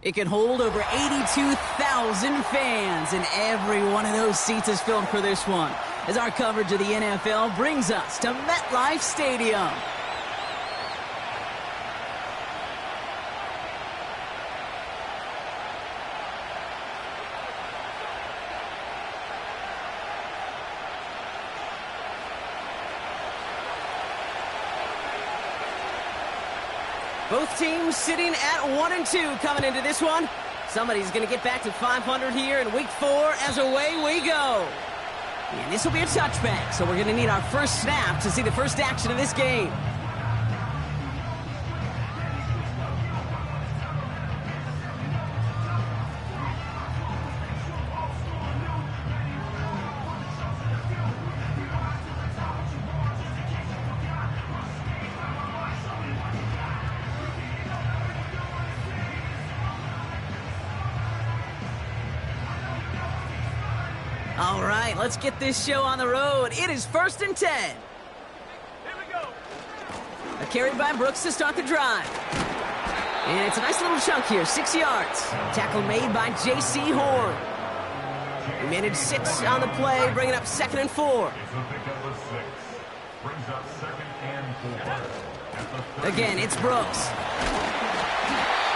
It can hold over 82,000 fans, and every one of those seats is filled for this one, as our coverage of the NFL brings us to MetLife Stadium. Both teams sitting at 1-2 coming into this one. Somebody's going to get back to 500 here in week 4 as away we go. And this will be a touchback, so we're going to need our first snap to see the first action of this game. All right, let's get this show on the road. It is 1st and 10. Here we go. A carry by Brooks to start the drive. And it's a nice little chunk here, 6 yards. Tackle made by J.C. Horn. He managed 6 on the play, bringing up 2nd and 4. Again, it's Brooks.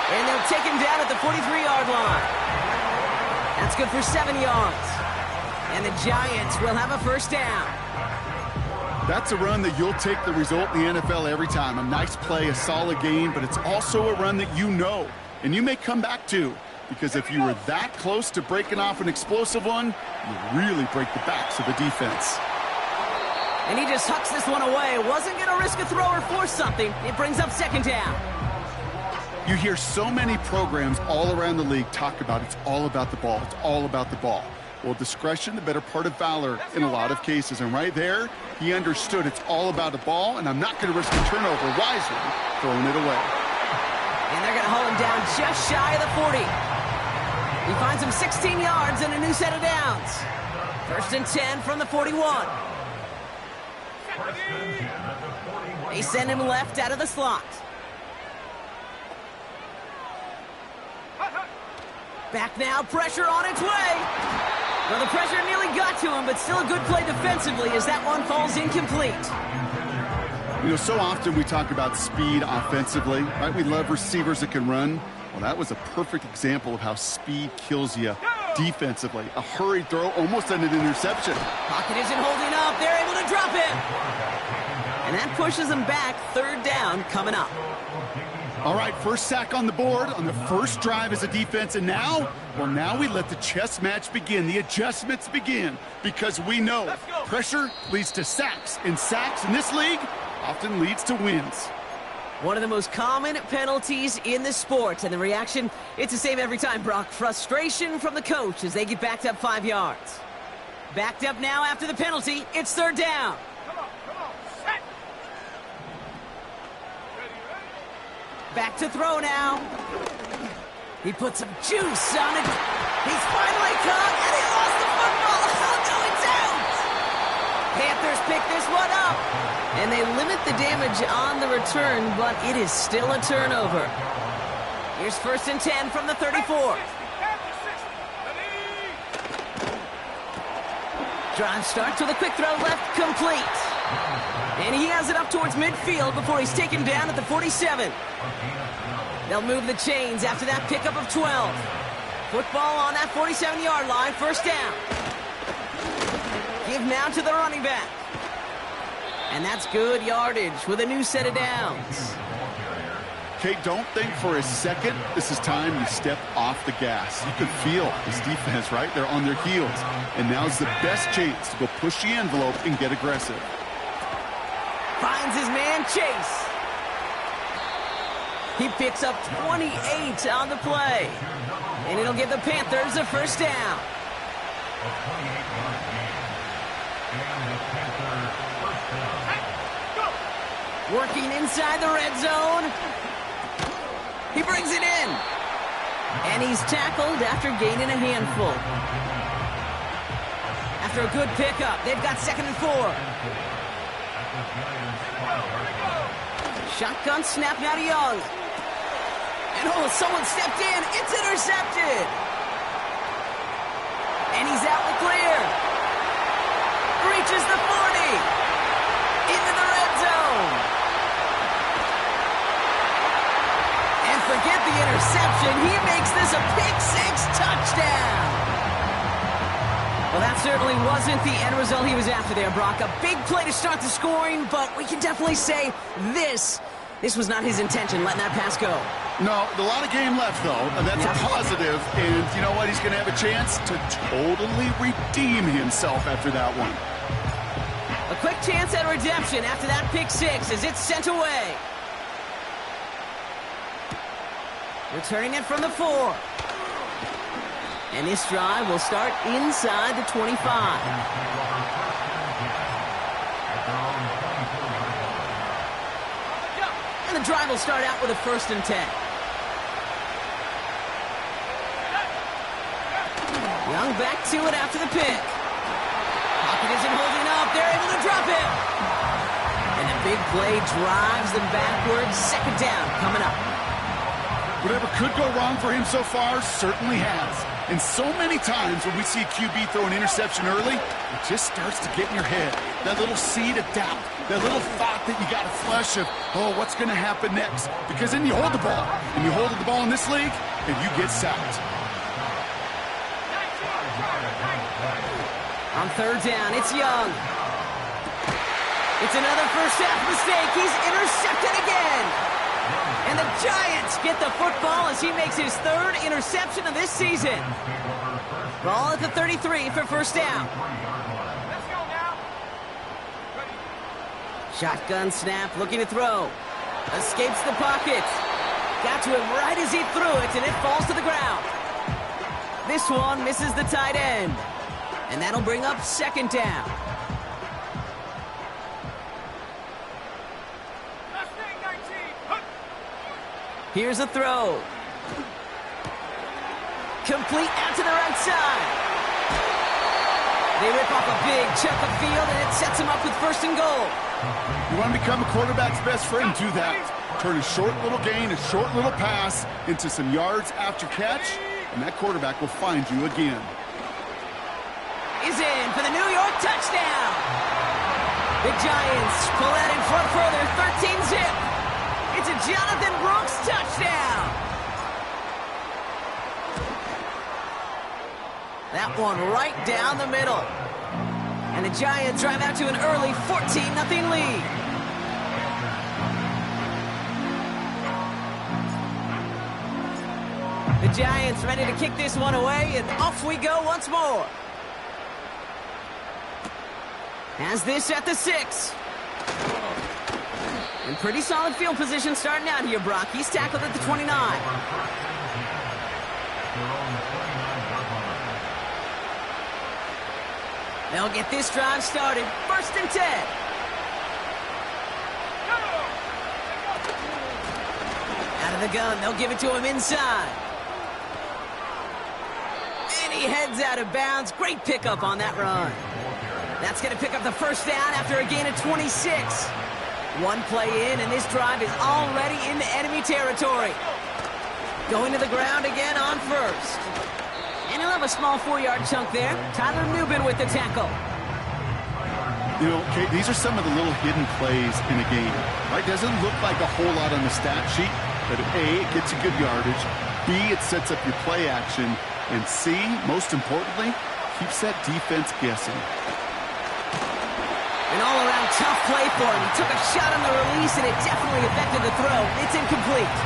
And they'll take him down at the 43-yard line. That's good for 7 yards. And the Giants will have a first down. That's a run that you'll take the result in the NFL every time. A nice play, a solid game, but it's also a run that you know, and you may come back to, because if you were that close to breaking off an explosive one, you really break the backs of the defense. And he just hucks this one away. Wasn't going to risk a throw or force something. It brings up 2nd down. You hear so many programs all around the league talk about it's all about the ball. It's all about the ball. Well, discretion, the better part of valor in a lot of cases. And right there, he understood it's all about the ball, and I'm not going to risk a turnover, wisely throwing it away. And they're going to haul him down just shy of the 40. He finds him 16 yards and a new set of downs. 1st and 10 from the 41. They send him left out of the slot. Back now, pressure on its way. Well, the pressure nearly got to him, but still a good play defensively as that one falls incomplete. You know, so often we talk about speed offensively, right? We love receivers that can run. Well, that was a perfect example of how speed kills you defensively. A hurried throw, almost an interception. Pocket isn't holding up. They're able to drop it. And that pushes them back. 3rd down coming up. All right, first sack on the board on the first drive as a defense, and now, well, now we let the chess match begin, the adjustments begin, because we know pressure leads to sacks, and sacks in this league often leads to wins. One of the most common penalties in the sport, and the reaction, it's the same every time, Brock. Frustration from the coach as they get backed up 5 yards. Backed up now after the penalty, it's 3rd down. Back to throw now. He put some juice on it. He's finally caught, and he lost the football. Oh, no, it's out. Panthers pick this one up. And they limit the damage on the return, but it is still a turnover. Here's 1st and 10 from the 34. Drive starts with a quick throw left, complete. And he has it up towards midfield before he's taken down at the 47. They'll move the chains after that pickup of 12. Football on that 47-yard line, 1st down. Give now to the running back. And that's good yardage with a new set of downs. Okay, don't think for a second this is time you step off the gas. You can feel this defense, right? They're on their heels. And now's the best chance to go push the envelope and get aggressive. Finds his man, Chase. He picks up 28 on the play. And it'll give the Panthers a 1st down. Working inside the red zone. He brings it in. And he's tackled after gaining a handful. After a good pickup, they've got 2nd and 4. Shotgun snap now to Young. And oh, someone stepped in. It's intercepted. And he's out in the clear. Reaches the 40. Into the red zone. And forget the interception. He makes this a pick-six touchdown. Well, that certainly wasn't the end result he was after there, Brock. A big play to start the scoring, but we can definitely say this was not his intention, letting that pass go. No, a lot of game left, though, and that's a positive. And you know what? He's going to have a chance to totally redeem himself after that one. A quick chance at redemption after that pick-six as it's sent away. Returning it from the 4. And this drive will start inside the 25. And the drive will start out with a 1st and 10. Young back to it after the pick. Pocket isn't holding up. They're able to drop it. And a big play drives them backwards. 2nd down coming up. Whatever could go wrong for him so far certainly has. And so many times when we see a QB throw an interception early, it just starts to get in your head. That little seed of doubt, that little thought that you got to flush of, oh, what's going to happen next? Because then you hold the ball, and you hold the ball in this league, and you get sacked. On 3rd down, it's Young. It's another first half mistake. He's intercepted again. And the Giants get the football as he makes his 3rd interception of this season. Ball at the 33 for 1st down. Let's go now. Shotgun snap, looking to throw. Escapes the pocket. Got to him right as he threw it, and it falls to the ground. This one misses the tight end. And that'll bring up 2nd down. Here's a throw. Complete out to the right side. They rip off a big chunk of field, and it sets him up with 1st and goal. You want to become a quarterback's best friend, do that. Turn a short little gain, a short little pass into some yards after catch, and that quarterback will find you again. Is in for the New York touchdown. The Giants pull that in front further, 13-zip. It's a Jonathan Brooks touchdown. That one right down the middle. And the Giants drive out to an early 14-0 lead. The Giants ready to kick this one away, and off we go once more. Has this at the 6. In pretty solid field position starting out here, Brock. He's tackled at the 29. They'll get this drive started. 1st and 10. Out of the gun. They'll give it to him inside. And he heads out of bounds. Great pickup on that run. That's going to pick up the 1st down after a gain of 26. One play in, and this drive is already into enemy territory. Going to the ground again on 1st. And he'll have a small 4-yard chunk there. Tyler Newbin with the tackle. You know, Kate, these are some of the little hidden plays in a game. Right? Doesn't look like a whole lot on the stat sheet, but A, it gets you good yardage. B, it sets up your play action. And C, most importantly, keeps that defense guessing. An all-around tough play for him. He took a shot on the release, and it definitely affected the throw. It's incomplete.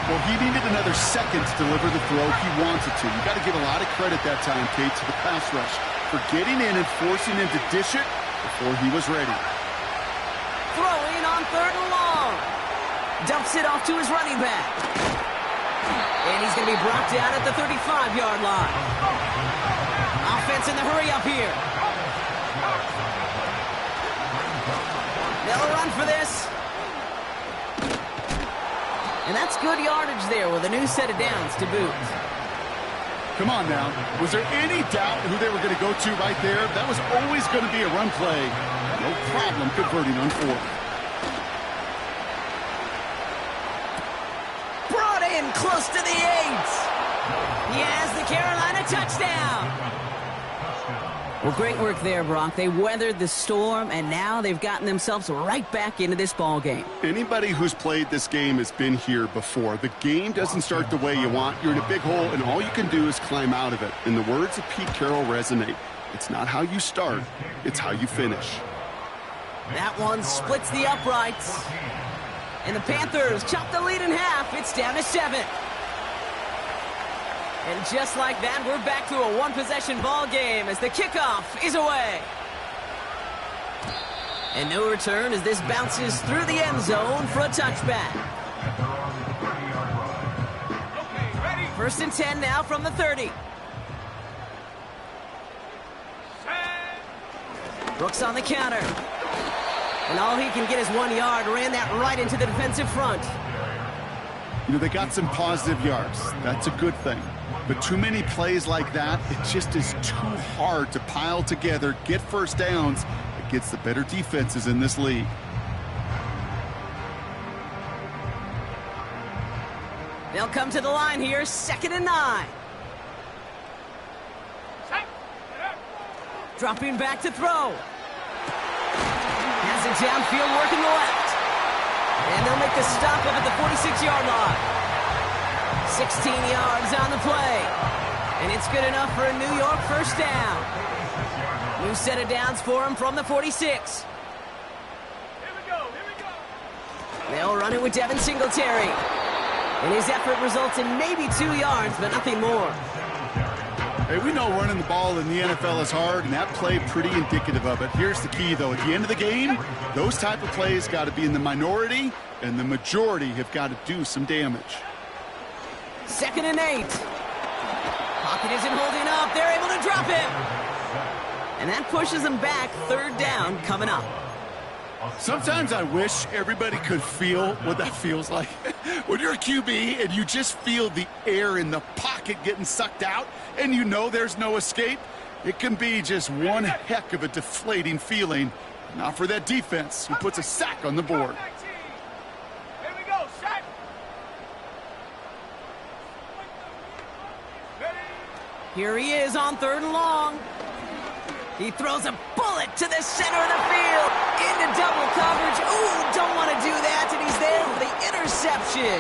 Well, he needed another second to deliver the throw he wanted to. You got to give a lot of credit that time, Kate, to the pass rush for getting in and forcing him to dish it before he was ready. Throwing on 3rd and long. Dumps it off to his running back. And he's going to be brought down at the 35-yard line. Offense in the hurry-up here. They'll run for this. And that's good yardage there with a new set of downs to boot. Come on now. Was there any doubt who they were going to go to right there? That was always going to be a run play. No problem converting on 4th. getting close to the 8. He has the Carolina touchdown. Well, great work there, Brock. They weathered the storm, and now they've gotten themselves right back into this ball game. Anybody who's played this game has been here before. The game doesn't start the way you want. You're in a big hole, and all you can do is climb out of it. And the words of Pete Carroll resonate. It's not how you start, it's how you finish. That one splits the uprights. And the Panthers chop the lead in half. It's down to 7. And just like that, we're back to a one-possession ball game as the kickoff is away. And no return as this bounces through the end zone for a touchback. First and 10 now from the 30. Brooks on the counter. And all he can get is 1 yard. Ran that right into the defensive front. You know, they got some positive yards. That's a good thing. But too many plays like that, it just is too hard to pile together, get first downs against the better defenses in this league. They'll come to the line here, 2nd and 9. Dropping back to throw. Has it downfield, working the left. And they'll make the stop up at the 46-yard line. 16 yards on the play. And it's good enough for a New York first down. New set of downs for him from the 46. Here we go. They'll run it with Devin Singletary. And his effort results in maybe 2 yards, but nothing more. Hey, we know running the ball in the NFL is hard, and that play pretty indicative of it. Here's the key, though. At the end of the game, those type of plays got to be in the minority, and the majority have got to do some damage. 2nd and 8. Pocket isn't holding up. They're able to drop him. And that pushes them back. 3rd down coming up. Sometimes I wish everybody could feel what that feels like. When you're a QB and you just feel the air in the pocket getting sucked out and you know there's no escape, it can be just one heck of a deflating feeling. Not for that defense who puts a sack on the board. Here we go, set. Here he is on 3rd and long. He throws a bullet to the center of the field. Into double coverage. Ooh, don't want to do that. And he's there for the interception.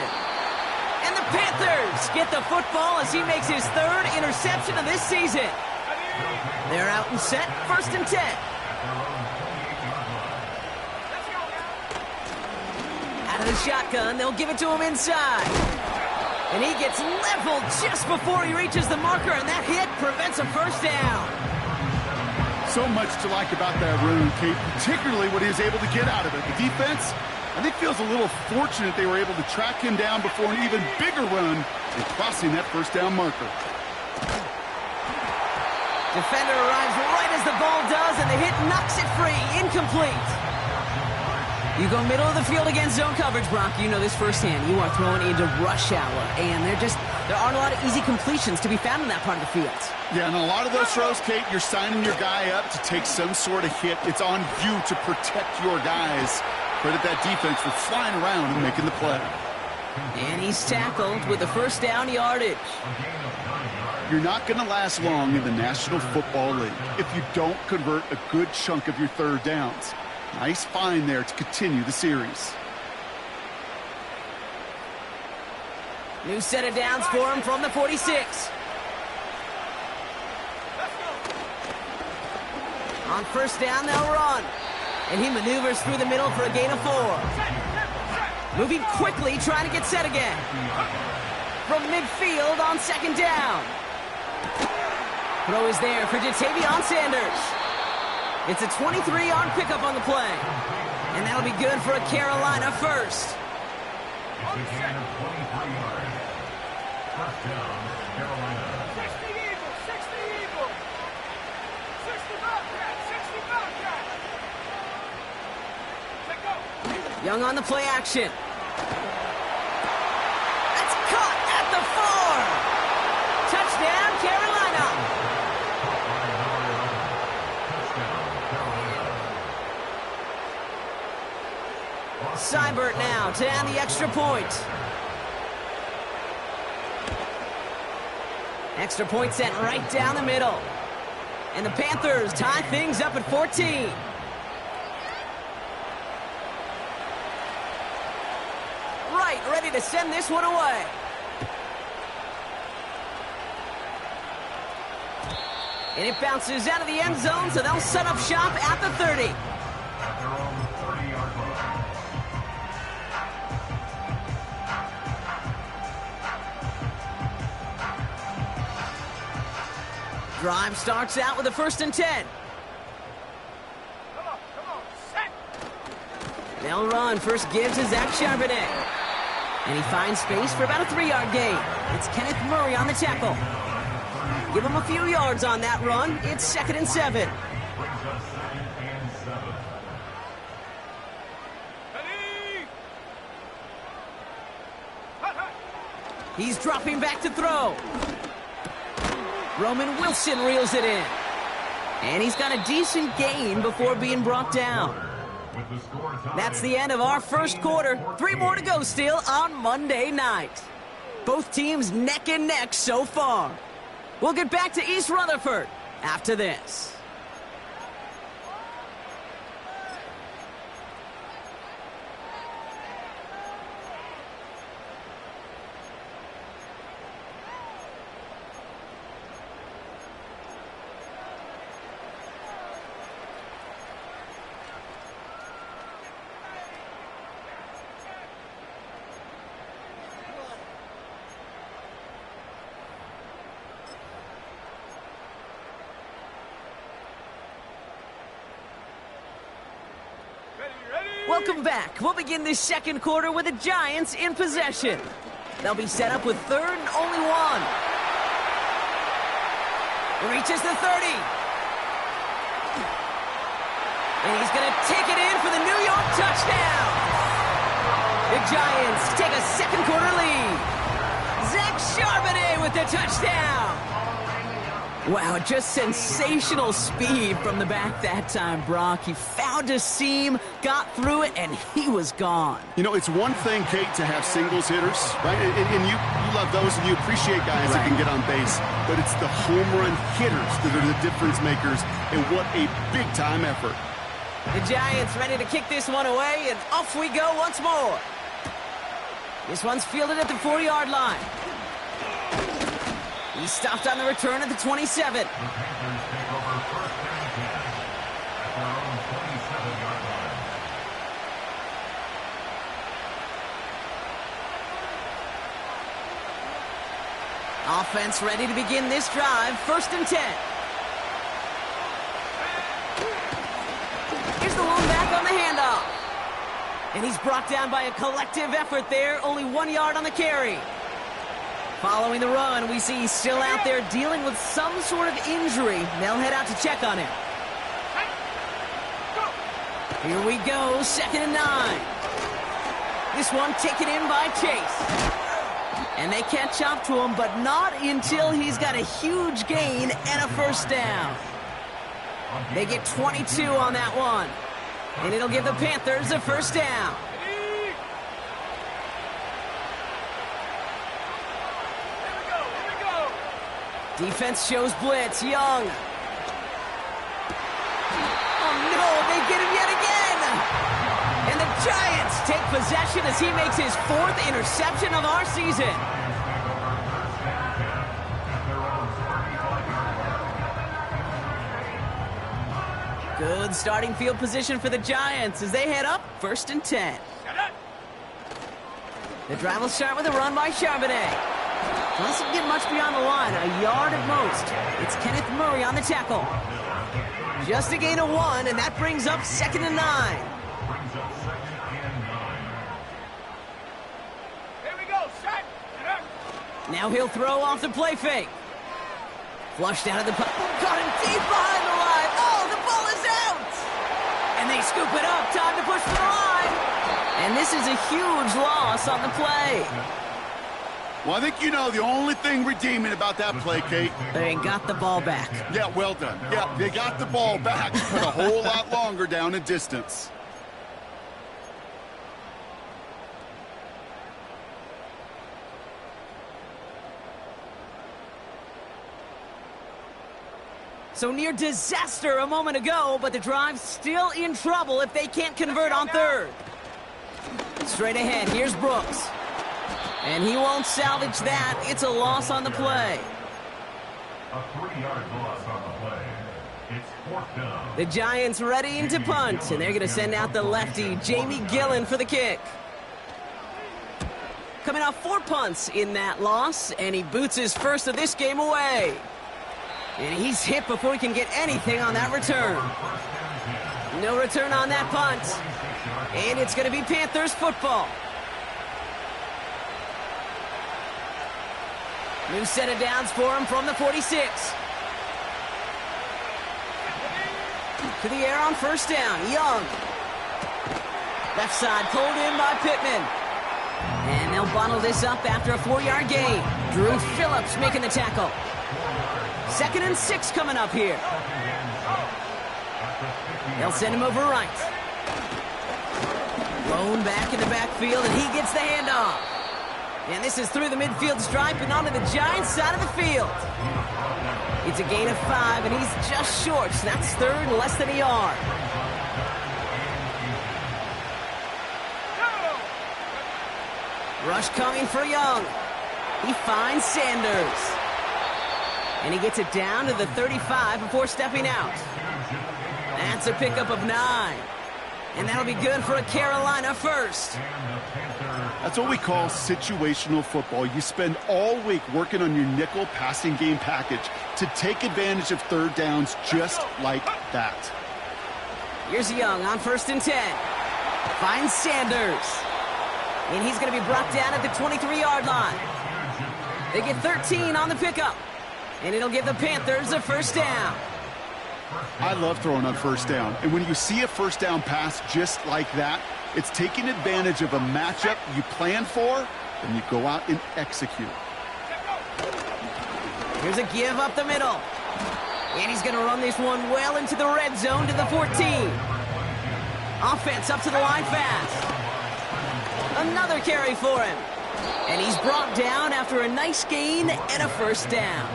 And the Panthers get the football as he makes his 3rd interception of this season. They're out and set. 1st and 10. Out of the shotgun, they'll give it to him inside. And he gets leveled just before he reaches the marker, and that hit prevents a first down. So much to like about that run, Kate, particularly what he was able to get out of it. The defense, I think, feels a little fortunate they were able to track him down before an even bigger run and crossing that first down marker. Defender arrives right as the ball does, and the hit knocks it free. Incomplete. You go middle of the field against zone coverage, Brock. You know this firsthand. You are throwing into rush hour, and there aren't a lot of easy completions to be found in that part of the field. Yeah, and a lot of those throws, Kate, you're signing your guy up to take some sort of hit. It's on you to protect your guys. Credit that defense for flying around and making the play. And he's tackled with the first down yardage. You're not going to last long in the National Football League if you don't convert a good chunk of your 3rd downs. Nice find there to continue the series. New set of downs for him from the 46. On 1st down, they'll run. And he maneuvers through the middle for a gain of 4. Moving quickly, trying to get set again. From midfield on 2nd down. Throw is there for Jatavion Sanders. It's a 23-yard pickup on the play. And that'll be good for a Carolina first. Young on the play action. That's caught at the 4. Touchdown, Carolina. Seibert now to add the extra point. Extra point sent right down the middle. And the Panthers tie things up at 14. Right, ready to send this one away. And it bounces out of the end zone, so they'll set up shop at the 30. Drive starts out with a 1st and 10. Come on, set. They'll run. First gives to Zach Charbonnet. And he finds space for about a 3-yard gain. It's Kenneth Murray on the tackle. Give him a few yards on that run. It's 2nd and 7. Ready? Hut, hut. He's dropping back to throw. Roman Wilson reels it in. And he's got a decent gain before being brought down. That's the end of our first quarter. 3 more to go still on Monday night. Both teams neck and neck so far. We'll get back to East Rutherford after this. Welcome back. We'll begin this second quarter with the Giants in possession. They'll be set up with 3rd and only 1. Reaches the 30. And he's going to take it in for the New York touchdown. The Giants take a second quarter lead. Zach Charbonnet with the touchdown. Wow, just sensational speed from the back that time, Brock. He found a seam, got through it, and he was gone. You know, it's one thing, Kate, to have singles hitters, right? And you love those, and you appreciate guys that can get on base. But it's the home run hitters that are the difference makers, and what a big-time effort. The Giants ready to kick this one away, and off we go once more. This one's fielded at the 4-yard line. He stopped on the return at the 27. Offense ready to begin this drive. 1st and 10. Here's the lone back on the handoff. And he's brought down by a collective effort there. Only 1 yard on the carry. Following the run, we see he's still out there dealing with some sort of injury. They'll head out to check on him. Here we go, 2nd and 9. This one taken in by Chase. And they catch up to him, but not until he's got a huge gain and a 1st down. They get 22 on that one. And it'll give the Panthers a 1st down. Defense shows blitz. Young. Oh, no, they get him yet again. And the Giants take possession as he makes his 4th interception of our season. Good starting field position for the Giants as they head up 1st and 10. The drive will start with a run by Charbonnet. Doesn't get much beyond the line, a yard at most. It's Kenneth Murray on the tackle. Just a gain of 1, and that brings up 2nd and 9. Here we go, set. Now he'll throw off the play fake. Flushed out of the puck. Got him deep behind the line. Oh, the ball is out! And they scoop it up. Time to push for the line. And this is a huge loss on the play. Well, I think you know the only thing redeeming about that play, Kate. They got the ball back. Yeah, well done. Yeah, they got the ball back, but a whole lot longer down in distance. So near disaster a moment ago, but the drive's still in trouble if they can't convert on third. Straight ahead, here's Brooks. And he won't salvage that. It's a loss on the play. A 3-yard loss on the play. It's 4th down. The Giants readying to punt, and they're going to send out the lefty, Jamie Gillen, for the kick. Coming off 4 punts in that loss, and he boots his first of this game away. And he's hit before he can get anything on that return. No return on that punt. And it's going to be Panthers football. New set of downs for him from the 46. To the air on first down. Young. Left side pulled in by Pittman. And they'll bottle this up after a 4-yard gain. Drew Phillips making the tackle. 2nd and 6 coming up here. They'll send him over right. Blown back in the backfield, and he gets the handoff. And this is through the midfield stripe and onto the Giants side of the field. It's a gain of 5, and he's just short. So that's 3rd and less than a yard. Rush coming for Young. He finds Sanders. And he gets it down to the 35 before stepping out. That's a pickup of 9. And that'll be good for a Carolina first. That's what we call situational football. You spend all week working on your nickel passing game package to take advantage of 3rd downs just like that. Here's Young on 1st and 10. Finds Sanders. And he's going to be brought down at the 23-yard line. They get 13 on the pickup. And it'll give the Panthers a 1st down. I love throwing on 1st down. And when you see a 1st down pass just like that, it's taking advantage of a matchup you plan for, and you go out and execute. Here's a give up the middle. And he's going to run this one well into the red zone to the 14. Offense up to the line fast. Another carry for him. And he's brought down after a nice gain and a 1st down.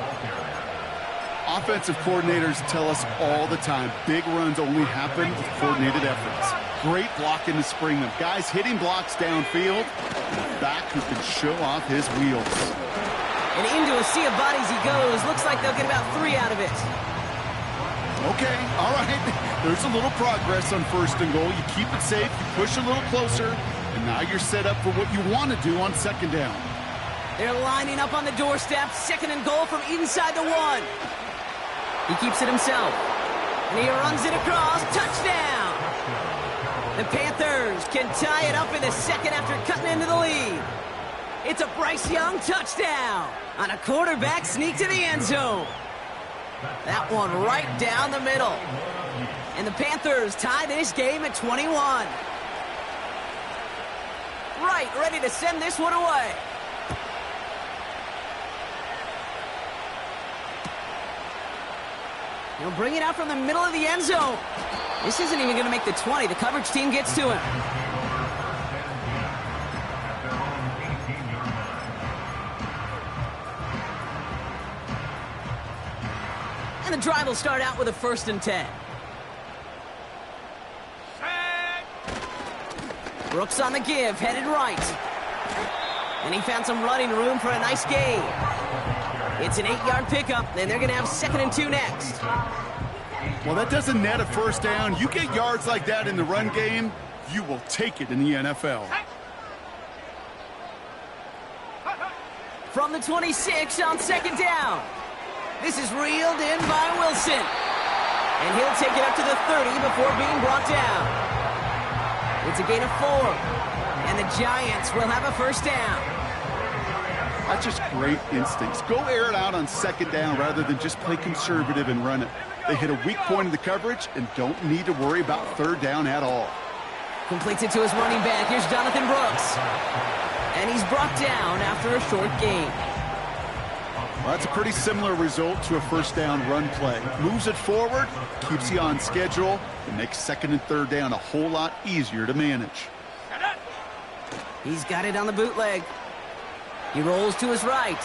Offensive coordinators tell us all the time, big runs only happen with coordinated efforts. Great blocking to spring them. Guys hitting blocks downfield, and a back who can show off his wheels. And into a sea of bodies he goes. Looks like they'll get about 3 out of it. Okay, all right. There's a little progress on 1st and goal. You keep it safe, you push a little closer, and now you're set up for what you want to do on 2nd down. They're lining up on the doorstep. 2nd and goal from inside the 1. He keeps it himself. And he runs it across. Touchdown! The Panthers can tie it up in the 2nd after cutting into the lead. It's a Bryce Young touchdown on a quarterback sneak to the end zone. That one right down the middle. And the Panthers tie this game at 21. Right, ready to send this one away. He'll bring it out from the middle of the end zone. This isn't even going to make the 20. The coverage team gets to him. And the drive will start out with a 1st and 10. Brooks on the give, headed right. And he found some running room for a nice gain. It's an 8-yard pickup, and they're going to have 2nd and 2 next. Well, that doesn't net a 1st down. You get yards like that in the run game, you will take it in the NFL. From the 26 on 2nd down. This is reeled in by Wilson. And he'll take it up to the 30 before being brought down. It's a gain of 4. And the Giants will have a 1st down. That's just great instincts. Go air it out on 2nd down rather than just play conservative and run it. They hit a weak point in the coverage and don't need to worry about 3rd down at all. Completes it to his running back. Here's Jonathan Brooks. And he's brought down after a short gain. Well, that's a pretty similar result to a 1st down run play. Moves it forward, keeps you on schedule, and makes 2nd and 3rd down a whole lot easier to manage. He's got it on the bootleg. He rolls to his right.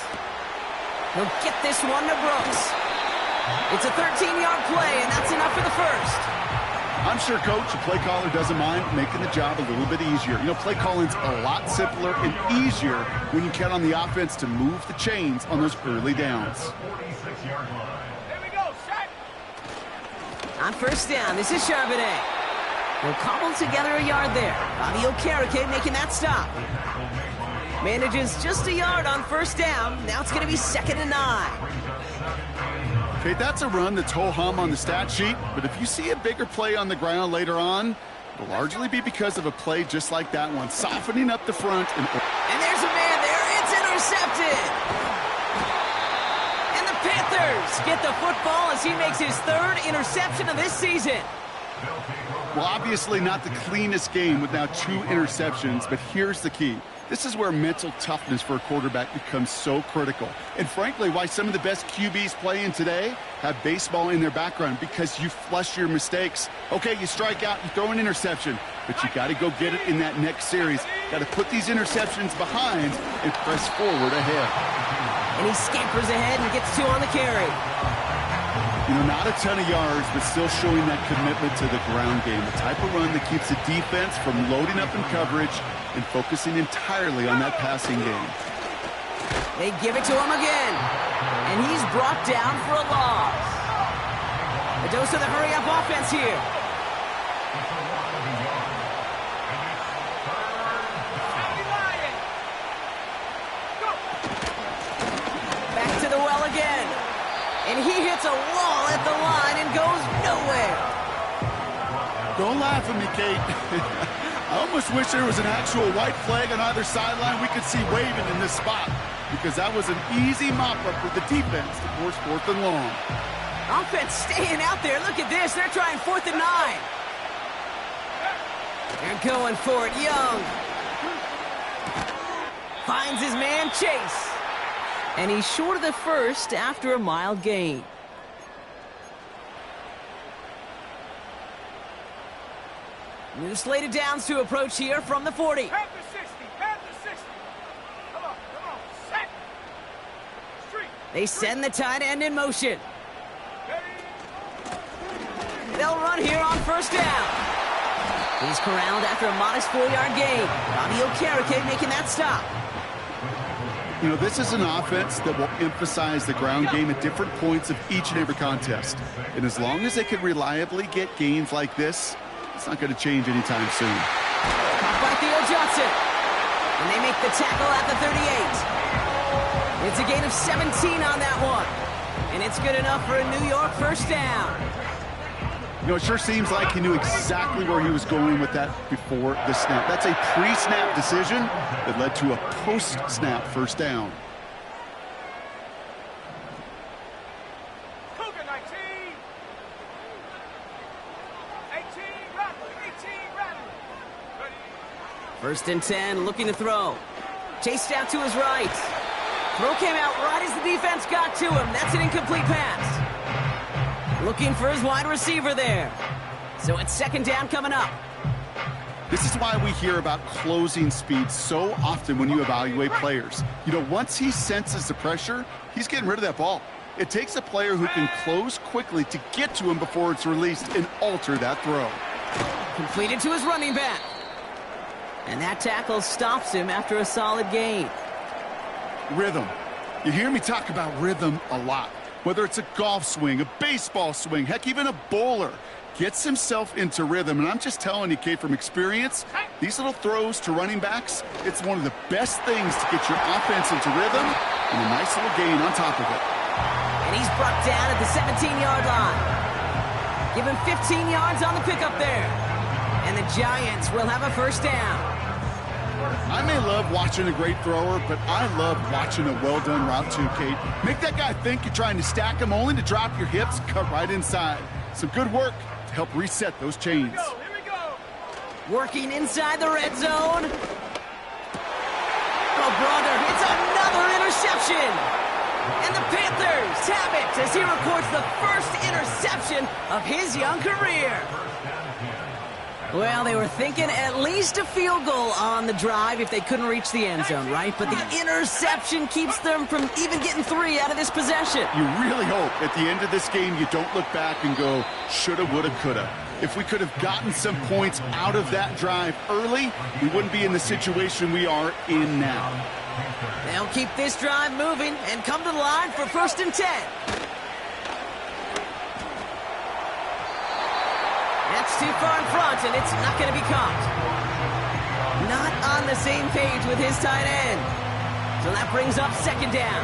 He'll get this one to Brooks. It's a 13-yard play, and that's enough for the first. I'm sure, Coach, the play caller doesn't mind making the job a little bit easier. You know, play calling's a lot simpler and easier when you count on the offense to move the chains on those early downs. 46-yard line. There we go, set. On first down, this is Charbonnet. He'll cobble together a yard there. Bobby Okereke making that stop. Manages just a yard on first down. Now it's going to be 2nd and 9. Okay, that's a run that's ho-hum on the stat sheet, but if you see a bigger play on the ground later on, it'll largely be because of a play just like that one, softening up the front. And there's a man there. It's intercepted. And the Panthers get the football as he makes his 3rd interception of this season. Well, obviously not the cleanest game with now 2 interceptions, but here's the key. This is where mental toughness for a quarterback becomes so critical. And frankly, why some of the best QBs playing today have baseball in their background, because you flush your mistakes. Okay, you strike out, you throw an interception, but you got to go get it in that next series. Got to put these interceptions behind and press forward ahead. And he scampers ahead and gets 2 on the carry. You know, not a ton of yards, but still showing that commitment to the ground game. The type of run that keeps the defense from loading up in coverage and focusing entirely on that passing game. They give it to him again. And he's brought down for a loss. A dose of the hurry-up offense here. Back to the well again. And he hits a wall at the line and goes nowhere. Don't laugh at me, Kate. I almost wish there was an actual white flag on either sideline we could see waving in this spot, because that was an easy mop-up for the defense to force 4th and long. Offense staying out there. Look at this. They're trying 4th and 9. They're going for it. Young finds his man, Chase. And he's short of the first after a mild gain. New slate of downs to approach here from the 40. Panther 60, Panther 60. Come on, set. Street. They send the tight end in motion. Ready. They'll run here on first down. He's corralled after a modest 4-yard gain. Bobby Okereke making that stop. You know, this is an offense that will emphasize the ground game at different points of each and every contest. And as long as they can reliably get gains like this, it's not going to change anytime soon. Caught by Theo Johnson. And they make the tackle at the 38. It's a gain of 17 on that one. And it's good enough for a New York first down. You know, it sure seems like he knew exactly where he was going with that before the snap. That's a pre-snap decision that led to a post-snap first down. Cougar 19. 18, Rattler. 18, Rattler. Ready. 1st and 10, looking to throw. Chased out to his right. Throw came out right as the defense got to him. That's an incomplete pass. Looking for his wide receiver there. So it's 2nd down coming up. This is why we hear about closing speed so often when you evaluate players. You know, once he senses the pressure, he's getting rid of that ball. It takes a player who can close quickly to get to him before it's released and alter that throw. Completed to his running back. And that tackle stops him after a solid gain. Rhythm. You hear me talk about rhythm a lot. Whether it's a golf swing, a baseball swing, heck, even a bowler gets himself into rhythm. And I'm just telling you, Kate, from experience, these little throws to running backs, it's one of the best things to get your offense into rhythm and a nice little gain on top of it. And he's brought down at the 17-yard line. Give him 15 yards on the pickup there. And the Giants will have a first down. I may love watching a great thrower, but I love watching a well-done route too, Kate. Make that guy think you're trying to stack him only to drop your hips, cut right inside. Some good work to help reset those chains. Here we go. Working inside the red zone. Oh, brother, it's another interception. And the Panthers tap it as he records the first interception of his young career. Well, they were thinking at least a field goal on the drive if they couldn't reach the end zone, right? But the interception keeps them from even getting 3 out of this possession. You really hope at the end of this game you don't look back and go, shoulda, woulda, coulda. If we could have gotten some points out of that drive early, we wouldn't be in the situation we are in now. They'll keep this drive moving and come to the line for 1st and 10. That's too far in front, and it's not going to be caught. Not on the same page with his tight end. So that brings up 2nd down.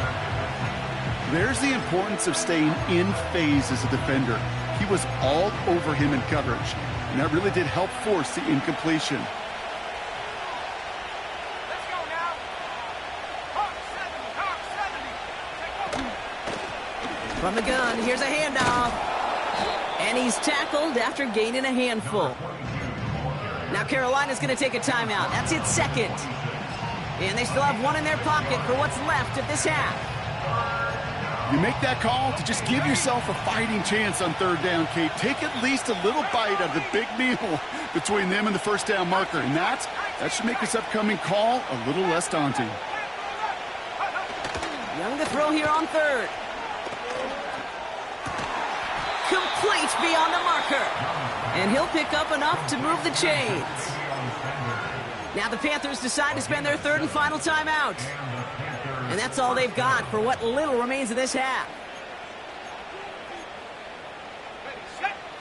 There's the importance of staying in phase as a defender. He was all over him in coverage, and that really did help force the incompletion. Let's go now. Hawk 70. From the gun, here's a handoff. And he's tackled after gaining a handful. Now Carolina's going to take a timeout. That's its 2nd. And they still have 1 in their pocket for what's left of this half. You make that call to just give yourself a fighting chance on 3rd down, Kate. Take at least a little bite of the big meal between them and the 1st down marker. And that should make this upcoming call a little less daunting. Young to throw here on 3rd. Complete beyond the marker. And he'll pick up enough to move the chains. Now the Panthers decide to spend their 3rd and final timeout. And that's all they've got for what little remains of this half.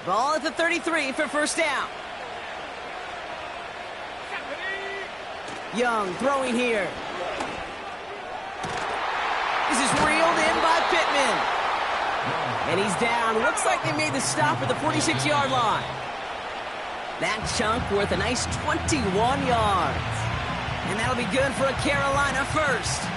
Ball at the 33 for 1st down. Young throwing here. This is reeled in by Pittman. And he's down. Looks like they made the stop at the 46-yard line. That chunk worth a nice 21 yards. And that'll be good for a Carolina 1st.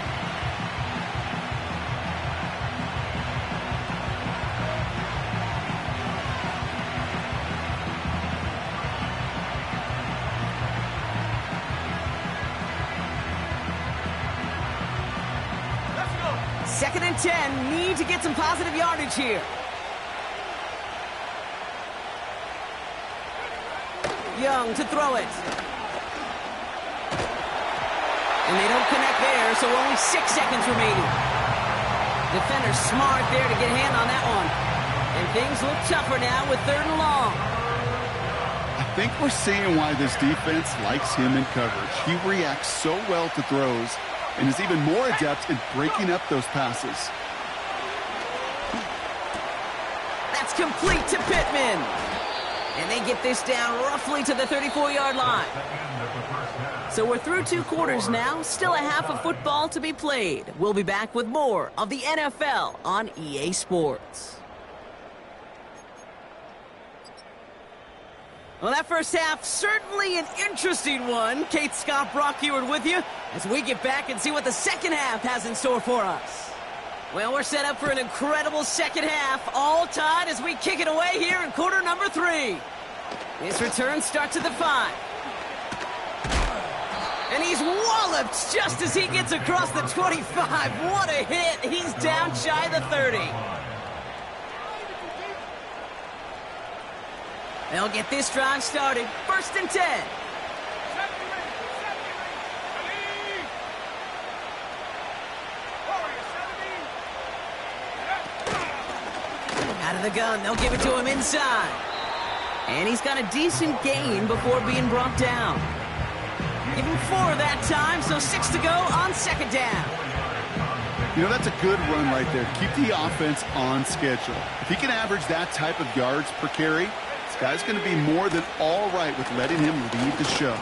Let's go. 2nd and 10. Need to get some positive yardage here. Young to throw it. And they don't connect there, so only 6 seconds remaining. Defender smart there to get a hand on that one. And things look tougher now with 3rd and long. I think we're seeing why this defense likes him in coverage. He reacts so well to throws and is even more adept in breaking up those passes. That's complete to Pittman. And they get this down roughly to the 34-yard line. So we're through 2 quarters now. Still a half of football to be played. We'll be back with more of the NFL on EA Sports. Well, that first half, certainly an interesting one. Kate, Scott, Brock Heward with you as we get back and see what the second half has in store for us. Well, we're set up for an incredible second half, all tied as we kick it away here in quarter number 3. This return starts at the 5. And he's walloped just as he gets across the 25. What a hit. He's down shy of the 30. They'll get this drive started. 1st and 10. Out of the gun, they'll give it to him inside. And he's got a decent gain before being brought down. Give him 4 that time, so 6 to go on 2nd down. You know, that's a good run right there. Keep the offense on schedule. If he can average that type of yards per carry, this guy's going to be more than all right with letting him lead the show.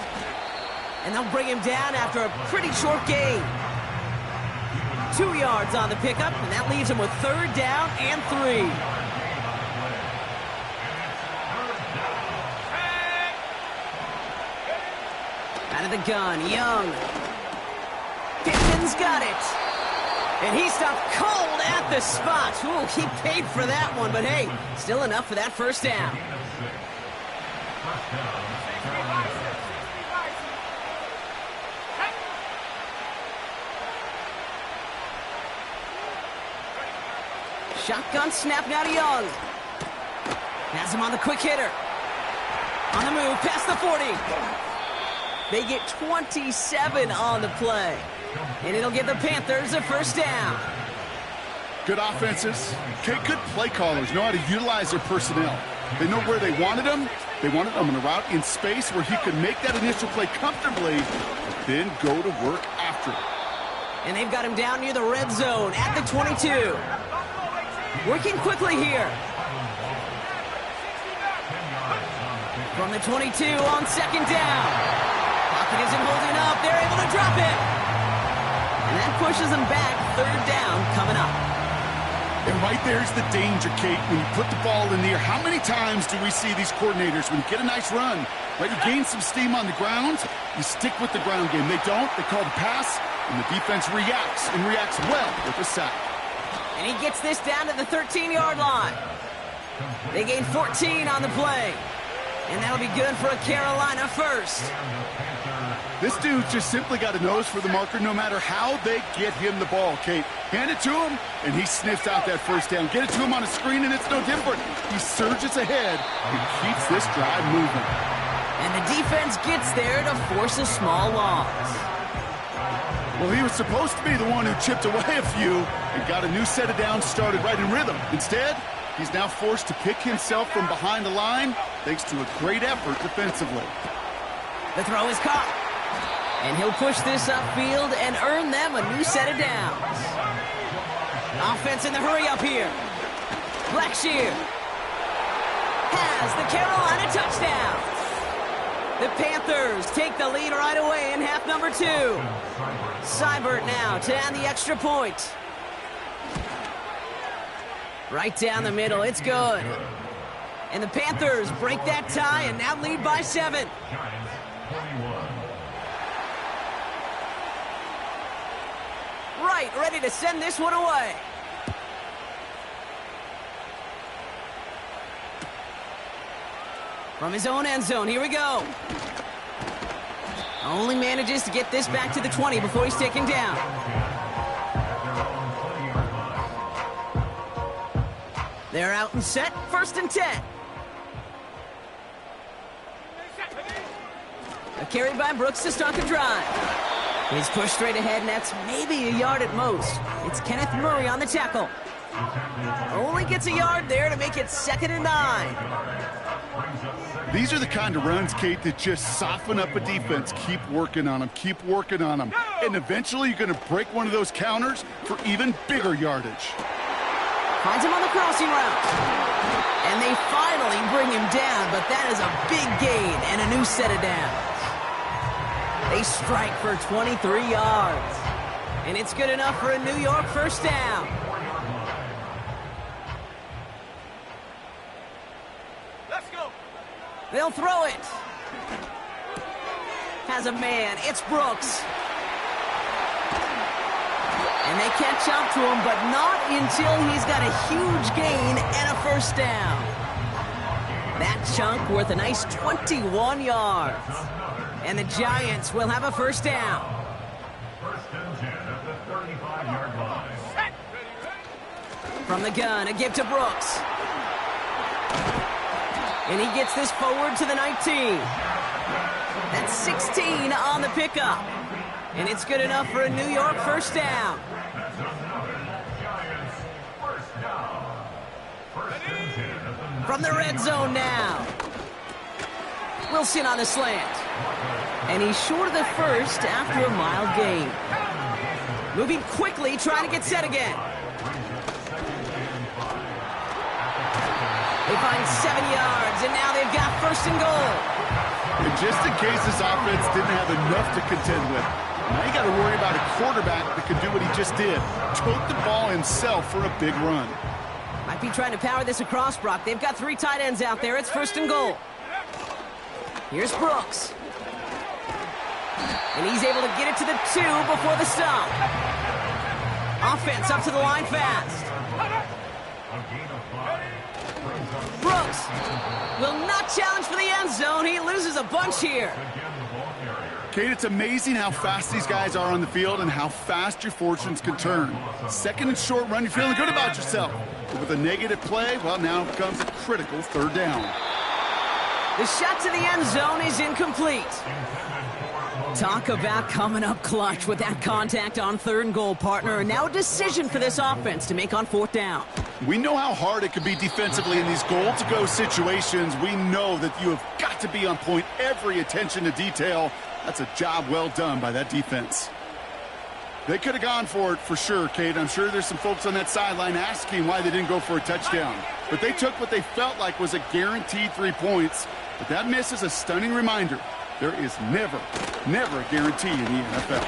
And they'll bring him down after a pretty short gain. 2 yards on the pickup, and that leaves him with 3rd down and 3. Out of the gun, Young. Pittman's got it. And he stopped cold at the spot. Ooh, he paid for that one, but hey, still enough for that 1st down. Shotgun snap now to Young. Has him on the quick hitter. On the move, past the 40. They get 27 on the play. And it'll give the Panthers a first down. Good offenses. Okay, good play callers know how to utilize their personnel. They know where they wanted them. They wanted them on a route in space where he could make that initial play comfortably, but then go to work after it. And they've got him down near the red zone at the 22. Working quickly here. From the 22 on second down. Pocket isn't holding up. They're able to drop it. And that pushes them back. Third down coming up. And right there's the danger, Kate, when you put the ball in the air. How many times do we see these coordinators, when you get a nice run, right, you gain some steam on the ground, you stick with the ground game. They don't, they call the pass, and the defense reacts, and reacts well with a sack. And he gets this down to the 13-yard line. They gain 14 on the play. And that'll be good for a Carolina first. This dude's just simply got a nose for the marker no matter how they get him the ball, Kate. Hand it to him, and he sniffs out that first down. Get it to him on a screen, and it's no different. He surges ahead and keeps this drive moving. And the defense gets there to force a small loss. Well, he was supposed to be the one who chipped away a few and got a new set of downs started right in rhythm. Instead, he's now forced to pick himself from behind the line thanks to a great effort defensively. The throw is caught. And he'll push this upfield and earn them a new set of downs. Offense in the hurry up here. Blackshear has the Carolina touchdown. The Panthers take the lead right away in half number 2. Seibert now to add the extra point. Right down the middle, it's good. And the Panthers break that tie and now lead by 7. Right, ready to send this one away. From his own end zone, here we go. Only manages to get this back to the 20 before he's taken down. They're out and set, 1st and 10. A carry by Brooks to start the drive. He's pushed straight ahead, and that's maybe a yard at most. It's Kenneth Murray on the tackle. Only gets a yard there to make it 2nd and 9. These are the kind of runs, Kate, that just soften up a defense. Keep working on them, keep working on them. And eventually you're going to break one of those counters for even bigger yardage. Finds him on the crossing route. And they finally bring him down, but that is a big gain and a new set of downs. They strike for 23 yards. And it's good enough for a New York first down. Let's go. They'll throw it. Has a man. It's Brooks. And they catch up to him, but not until he's got a huge gain and a first down. That chunk worth a nice 21 yards. And the Giants will have a first down. 1st and 10 at the 35-yard line. Set. From the gun, a give to Brooks. And he gets this forward to the 19. That's 16 on the pickup. And it's good enough for a New York first down. From the red zone now. Wilson on the slant. And he's short of the first after a mild gain. Moving quickly, trying to get set again. They find 7 yards, and now they've got 1st and goal. And just in case this offense didn't have enough to contend with, now you got to worry about a quarterback that can do what he just did. Tote the ball himself for a big run. Might be trying to power this across, Brock. They've got 3 tight ends out there. It's 1st and goal. Here's Brooks. And he's able to get it to the 2 before the stop. Offense up to the line fast. Brooks will not challenge for the end zone. He loses a bunch here. Kate, it's amazing how fast these guys are on the field and how fast your fortunes can turn. 2nd and short run, you're feeling good about yourself. But with a negative play, well, now comes a critical 3rd down. The shot to the end zone is incomplete. Talk about coming up clutch with that contact on 3rd and goal, partner. And now a decision for this offense to make on 4th down. We know how hard it can be defensively in these goal-to-go situations. We know that you have got to be on point, every attention to detail. That's a job well done by that defense. They could have gone for it for sure, Kate. I'm sure there's some folks on that sideline asking why they didn't go for a touchdown. But they took what they felt like was a guaranteed 3 points. But that miss is a stunning reminder. There is never a guarantee in the NFL.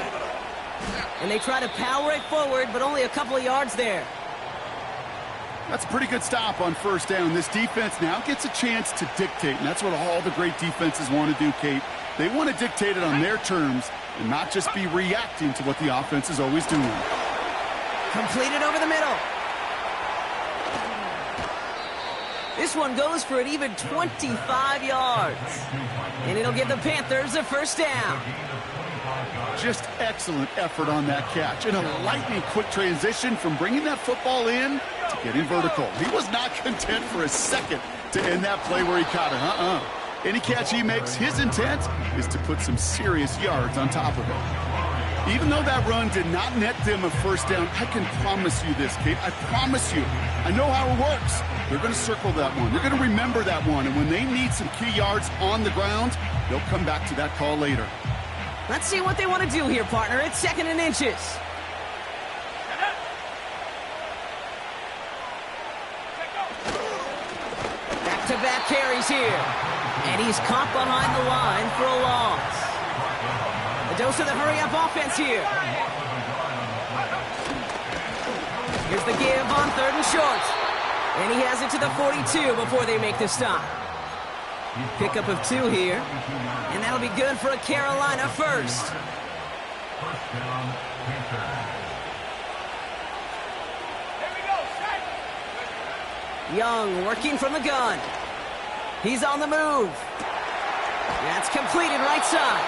And they try to power it forward, but only a couple of yards there. That's a pretty good stop on 1st down. This defense now gets a chance to dictate, and that's what all the great defenses want to do, Kate. They want to dictate it on their terms and not just be reacting to what the offense is always doing. Completed over the middle. This one goes for an even 25 yards. And it'll give the Panthers a 1st down. Just excellent effort on that catch. And a lightning quick transition from bringing that football in to getting vertical. He was not content for a second to end that play where he caught it. Any catch he makes, his intent is to put some serious yards on top of it. Even though that run did not net them a 1st down, I can promise you this, Kate. I promise you. I know how it works. They're going to circle that one. They're going to remember that one. And when they need some key yards on the ground, they'll come back to that call later. Let's see what they want to do here, partner. It's 2nd and inches. Back-to-back carries here. And he's caught behind the line for a loss. A dose of the hurry-up offense here. Here's the give on 3rd and short. And he has it to the 42 before they make the stop. Pickup of 2 here. And that'll be good for a Carolina 1st. Young working from the gun. He's on the move. That's completed right side.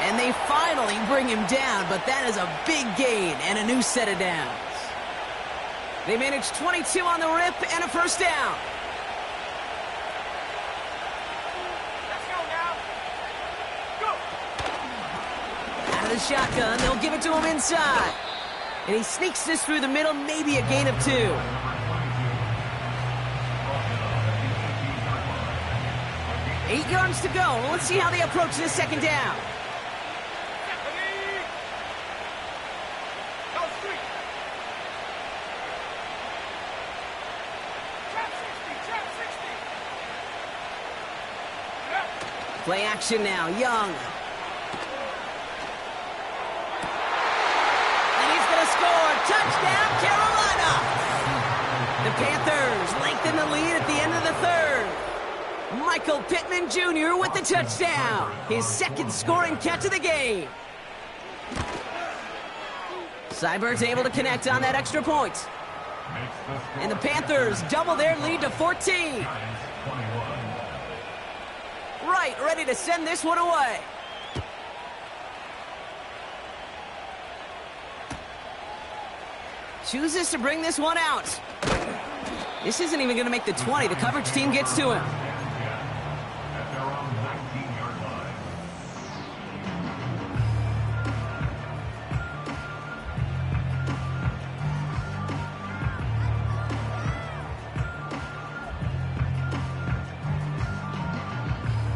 And they finally bring him down, but that is a big gain and a new set of downs. They managed 22 on the rip and a 1st down. Let's go now. Go. Out of the shotgun, they'll give it to him inside. And he sneaks this through the middle, maybe a gain of 2. 8 yards to go. Let's see how they approach this 2nd down. Go street. Trap 60. Yep. Play action now. Young. And he's going to score. Touchdown, Carolina. The Panthers lengthen the lead at the end of the 3rd. Michael Pittman Jr. with the touchdown. His 2nd scoring catch of the game. Seibert's able to connect on that extra point. And the Panthers double their lead to 14. Right, ready to send this one away. Chooses to bring this one out. This isn't even going to make the 20. The coverage team gets to him.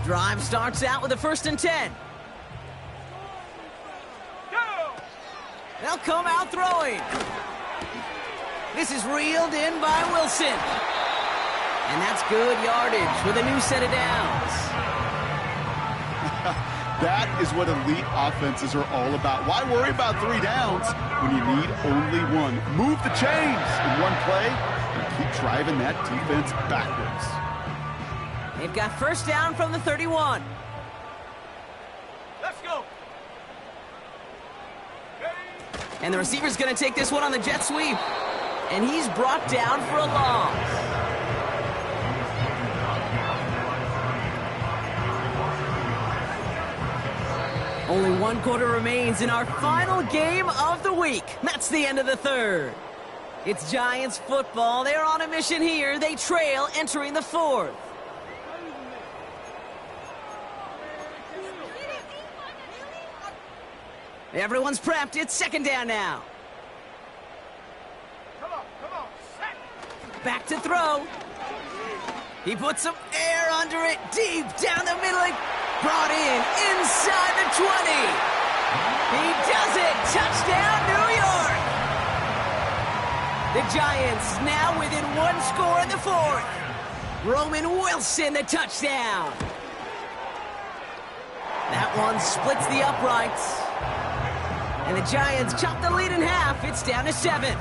Drive starts out with a 1st and 10. Go. They'll come out throwing. This is reeled in by Wilson. And that's good yardage with a new set of downs. That is what elite offenses are all about. Why worry about 3 downs when you need only 1? Move the chains in one play and keep driving that defense backwards. They've got 1st down from the 31. Let's go. And the receiver's going to take this one on the jet sweep. And he's brought down for a loss. Only 1 quarter remains in our final game of the week. That's the end of the 3rd. It's Giants football. They're on a mission here. They trail entering the 4th. Everyone's prepped. It's second down now. Come on, set. Back to throw. He puts some air under it, deep down the middle. Brought in inside the 20. He does it. Touchdown, New York. The Giants now within one score in the fourth. Roman Wilson, the touchdown. That one splits the uprights. And the Giants chop the lead in half. It's down to 7.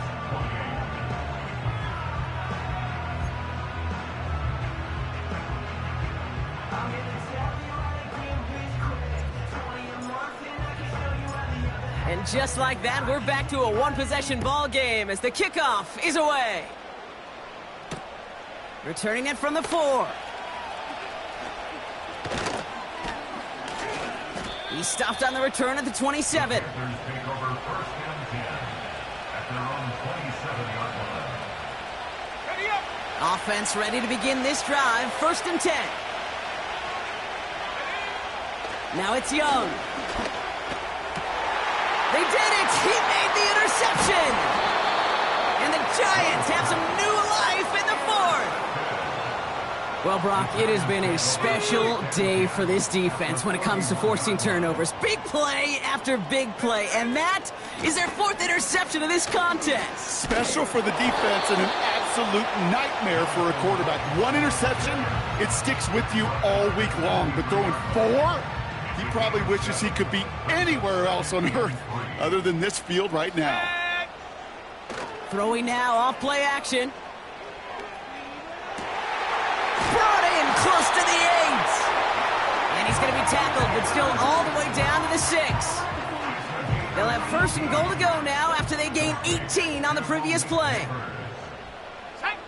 And just like that, we're back to a one-possession ball game as the kickoff is away. Returning it from the 4. He's stopped on the return at the 27. Panthers take over first and 10 at their own 27-yard line. Ready up. Offense ready to begin this drive. First and 10. Now it's Young. They did it! He made the interception! And the Giants have some new life in the fourth! Well, Brock, it has been a special day for this defense when it comes to forcing turnovers. Big play after big play, and that is their 4th interception of this contest. Special for the defense and an absolute nightmare for a quarterback. 1 interception, it sticks with you all week long, but throwing 4? He probably wishes he could be anywhere else on earth other than this field right now. Throwing now off play action. Brought in close to the 8. And he's going to be tackled, but still all the way down to the 6. They'll have first and goal to go now after they gain 18 on the previous play.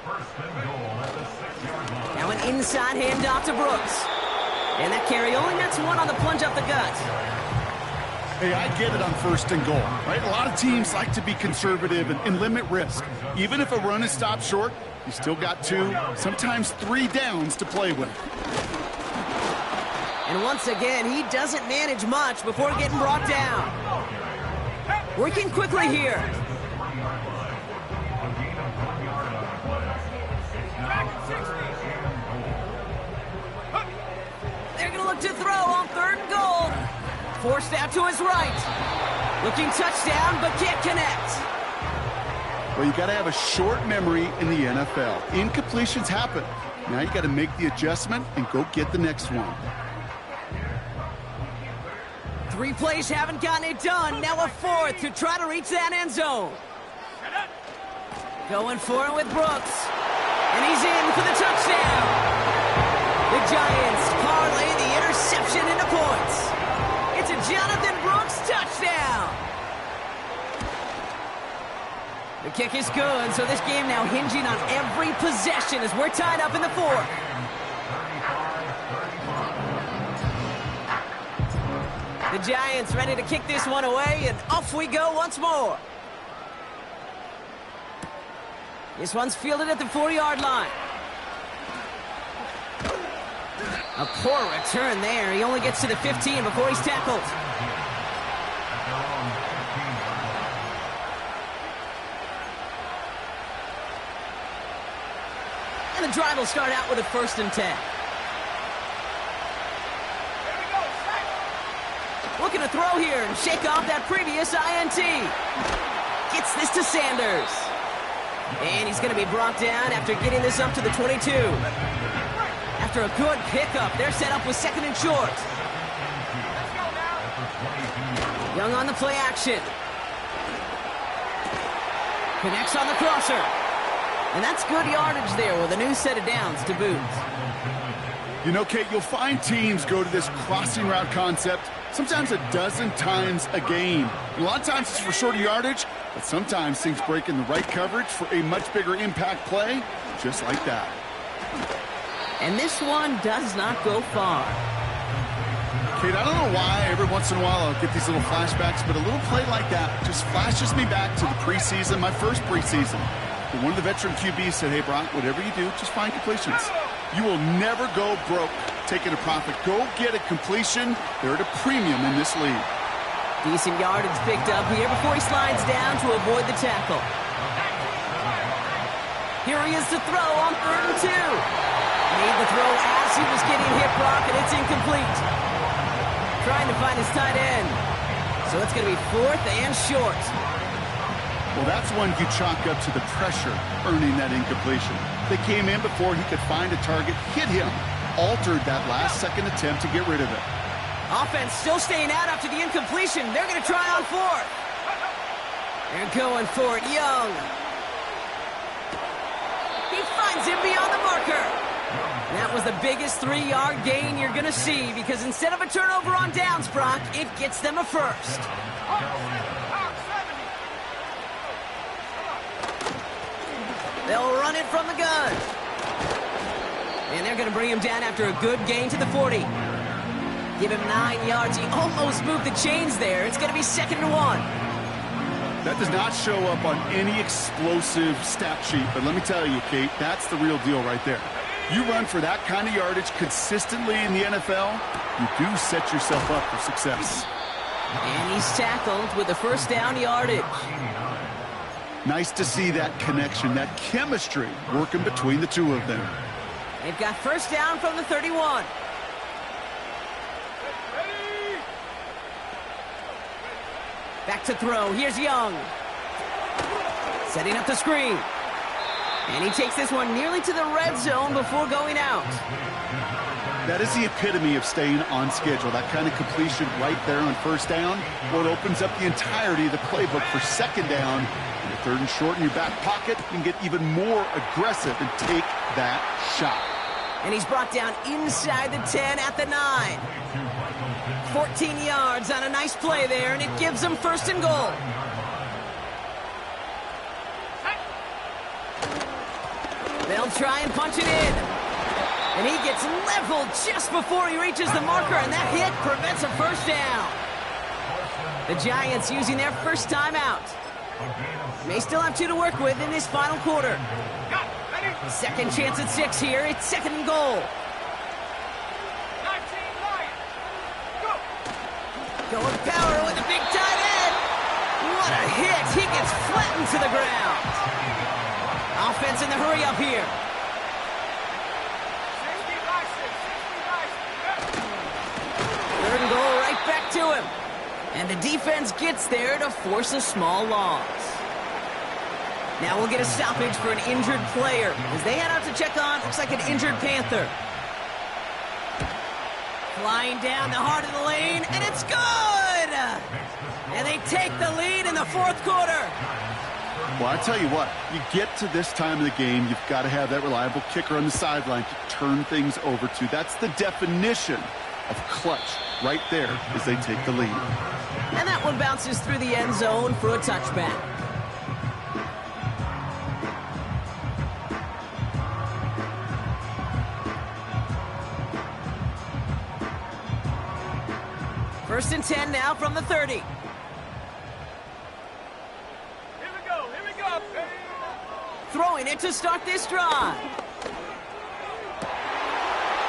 First and goal at the 6-yard line. Now an inside handoff to Brooks. And that carry only nets 1 on the plunge up the gut. Hey, I get it on first and goal, right? A lot of teams like to be conservative and limit risk. Even if a run is stopped short, you still got 2, sometimes 3 downs to play with. And once again, he doesn't manage much before getting brought down. Working quickly here. They're going to look to throw on 3rd and goal. Forced out to his right. Looking touchdown, but can't connect. Well, you got to have a short memory in the NFL. Incompletions happen. Now you got to make the adjustment and go get the next one. 3 plays haven't gotten it done. Now a 4th to try to reach that end zone. Going for it with Brooks. And he's in for the touchdown. The Giants parlay the interception into points. It's a Jonathan Brooks touchdown. The kick is good, so this game now hinging on every possession as we're tied up in the 4th. The Giants ready to kick this one away, and off we go once more. This one's fielded at the 4-yard line. A poor return there. He only gets to the 15 before he's tackled. And the drive will start out with a 1st and 10. Looking to throw here and shake off that previous INT. Gets this to Sanders. And he's going to be brought down after getting this up to the 22. After a good pickup, they're set up with 2nd and short. Young on the play action. Connects on the crosser. And that's good yardage there with a new set of downs to boot. You know, Kate, you'll find teams go to this crossing route concept sometimes a dozen times a game. And a lot of times it's for shorter yardage, but sometimes things break in the right coverage for a much bigger impact play, just like that. And this one does not go far. Kate, I don't know why every once in a while I'll get these little flashbacks, but a little play like that just flashes me back to the preseason, my first preseason. And one of the veteran QBs said, hey, Brock, whatever you do, just find completions. You will never go broke taking a profit. Go get a completion. They're at a premium in this league. Decent yardage picked up here before he slides down to avoid the tackle. Here he is to throw on 3rd and 2. Made the throw as he was getting hit, Brock, and it's incomplete. Trying to find his tight end. So it's going to be 4th and short. Well, that's one you chalk up to the pressure earning that incompletion. They came in before he could find a target, hit him, altered that last-second attempt to get rid of it. Offense still staying out after the incompletion. They're going to try on 4th. They're going for it. Young. He finds him beyond the marker. That was the biggest 3-yard gain you're going to see because instead of a turnover on downs, Brock, it gets them a first. They'll run it from the gun. And they're going to bring him down after a good gain to the 40. Give him 9 yards. He almost moved the chains there. It's going to be 2nd and 1. That does not show up on any explosive stat sheet, but let me tell you, Kate, that's the real deal right there. You run for that kind of yardage consistently in the NFL, you do set yourself up for success. And he's tackled with a first down yardage. Nice to see that connection, that chemistry working between the two of them. They've got first down from the 31. Back to throw. Here's Young. Setting up the screen. And he takes this one nearly to the red zone before going out. That is the epitome of staying on schedule. That kind of completion right there on first down. Well, it opens up the entirety of the playbook for second down. And the 3rd and short in your back pocket, you can get even more aggressive and take that shot. And he's brought down inside the 10 at the 9. 14 yards on a nice play there, and it gives them 1st and goal. They'll try and punch it in. And he gets leveled just before he reaches the marker, and that hit prevents a first down. The Giants using their first timeout. May still have 2 to work with in this final quarter. Second chance at 6 here. It's 2nd and goal. Going power with a big tight end. What a hit. He gets flattened to the ground. Offense in the hurry up here. 3rd and goal right back to him. And the defense gets there to force a small loss. Now we'll get a stoppage for an injured player as they head out to check on, looks like an injured Panther. Flying down the heart of the lane, and it's good! And they take the lead in the 4th quarter. Well, I tell you what, you get to this time of the game, you've got to have that reliable kicker on the sideline to turn things over to. That's the definition of clutch right there as they take the lead. And that one bounces through the end zone for a touchback. First and 10 now from the 30. Here we go. Throwing it to start this drive.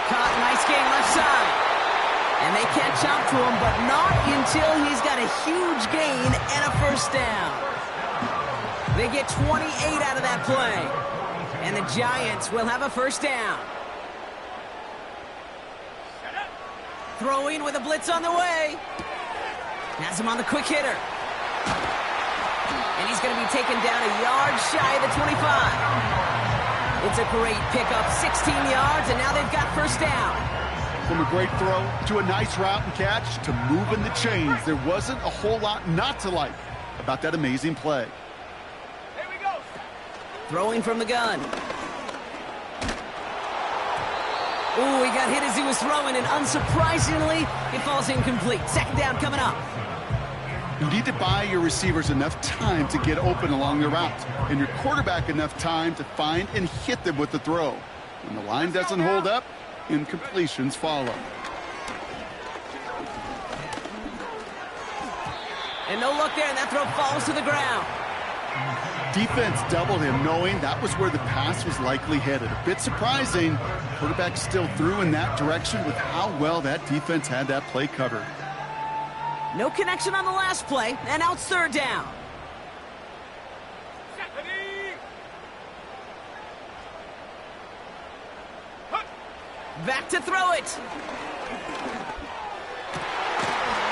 Caught, nice gain left side. And they catch up to him, but not until he's got a huge gain and a first down. They get 28 out of that play. And the Giants will have a first down. Throwing with a blitz on the way. Has him on the quick hitter. And he's going to be taken down a yard shy of the 25. It's a great pickup, 16 yards, and now they've got first down. From a great throw to a nice route and catch to moving the chains, there wasn't a whole lot not to like about that amazing play. Here we go. Throwing from the gun. Ooh, he got hit as he was throwing, and unsurprisingly, it falls incomplete. Second down coming up. You need to buy your receivers enough time to get open along the route, and your quarterback enough time to find and hit them with the throw. When the line doesn't hold up, incompletions follow. And no look there, and that throw falls to the ground. Defense doubled him, knowing that was where the pass was likely headed. A bit surprising, quarterback still threw in that direction with how well that defense had that play covered. No connection on the last play, and now it's third down. Back to throw it.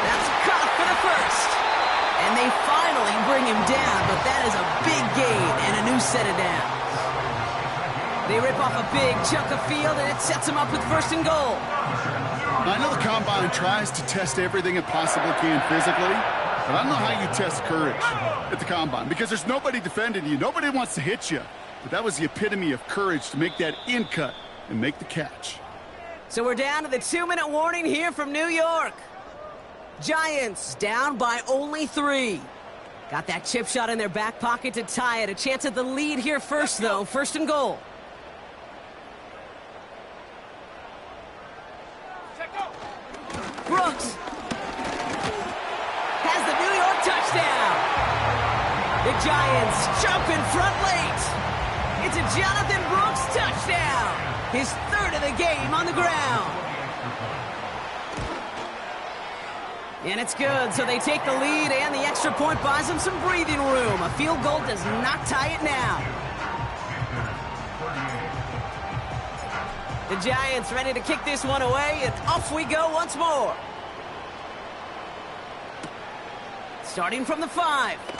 That's caught for the first. And they finally bring him down, but that is a big gain and a new set of downs. They rip off a big chunk of field, and it sets him up with first and goal. I know the Combine tries to test everything it possibly can physically, but I don't know how you test courage at the Combine, because there's nobody defending you. Nobody wants to hit you. But that was the epitome of courage to make that in cut and make the catch. So we're down to the 2-minute warning here from New York. Giants down by only 3. Got that chip shot in their back pocket to tie it. A chance at the lead here first, though. First and goal. Brooks has the New York touchdown. The Giants jump in front late. It's a Jonathan Brooks touchdown. His third of the game on the ground. And it's good, so they take the lead, and the extra point buys them some breathing room. A field goal does not tie it now. The Giants ready to kick this one away, and off we go once more. Starting from the 5. The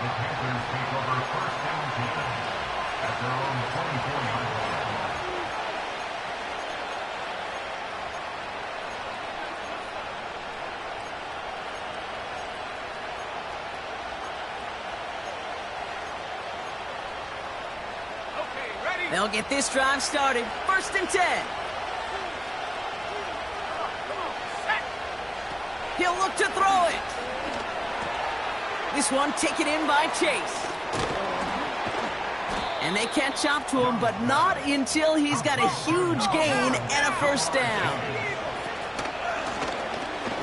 Panthers take over first down 10 at their own 24-yard line. They'll get this drive started. First and 10. He'll look to throw it. This one taken in by Chase. And they catch up to him, but not until he's got a huge gain and a first down.